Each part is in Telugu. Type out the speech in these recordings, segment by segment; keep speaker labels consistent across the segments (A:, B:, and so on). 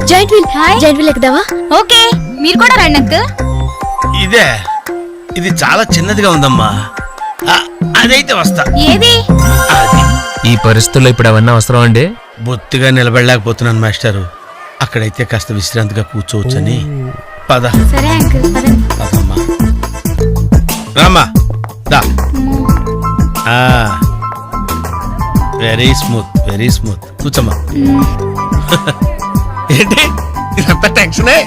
A: జాయింట్ వీల్ జాయింట్ వీల్ ఎక్కుదావా?
B: ఓకే, మీరు కూడా రండి అంకుల్.
C: ఇదే ఇది చాలా చిన్నదిగా ఉందమ్మా. అదైతే వస్తా.
B: ఏది?
D: ఈ పరిస్థితుల్లో ఇప్పుడు అవన్నీ అవసరం అండి?
C: బొత్తిగా నిలబడలేకపోతున్నాను మాస్టారు. అక్కడైతే కాస్త విశ్రాంతిగా కూర్చోవచ్చని. పద.
B: సరే అంకుల్,
C: పదమ్మా. రామ్మా దా. Very smooth, very smooth. కూర్చోమ్మా. ఏంటి ఇదంతా టెన్షనే?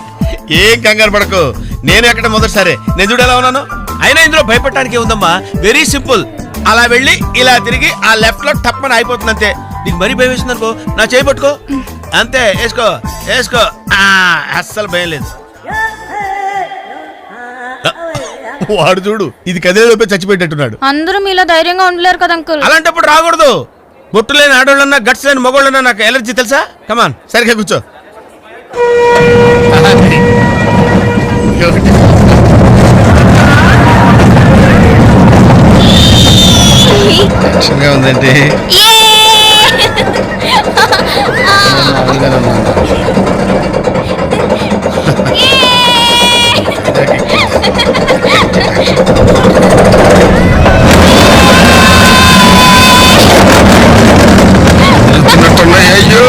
C: ఏం కంగారు పడకు. నేను ఎక్కడ మొదటిసారి నేను చూడు ఎలా ఉన్నాను. అయినా ఇందులో భయపడటానికి ఏముందమ్మా? Very simple. అలా వెళ్ళి ఇలా తిరిగి ఆ లెఫ్ట్ లో టప్పని అయిపోతుంది అంతే. నీకు మరీ భయం వేసింది అనుకో, నా చేయి పట్టుకో అంతే. వేసుకో వేసుకో. అస్సలు భయం లేదు. వాడు చూడు, ఇది కదేలోపే చచ్చిపోయేటట్టున్నాడు.
B: అందరూ మీలో ధైర్యంగా ఉండలేరు కదా అంకుల్.
C: అలాంటప్పుడు రాకూడదు. బొట్టు లేని ఆడోళ్ళన్నా గట్స్ లేని మగోళ్ళన్నా నాకు ఎలర్జీ తెలుసా. కమాన్, సరిగ్గా కూర్చో. టెన్షన్గా ఉందండి. అయ్యో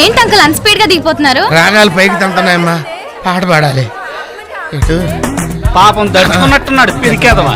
B: ఏంటి అంకుల్ అంత స్పీడ్ గా దిగిపోతున్నారు?
C: రాగాలు పైకి తంటున్నాయమ్మా, పాట పాడాలి.
E: పాపం దడుచుకున్నట్టున్నాడు పిరికేదవా.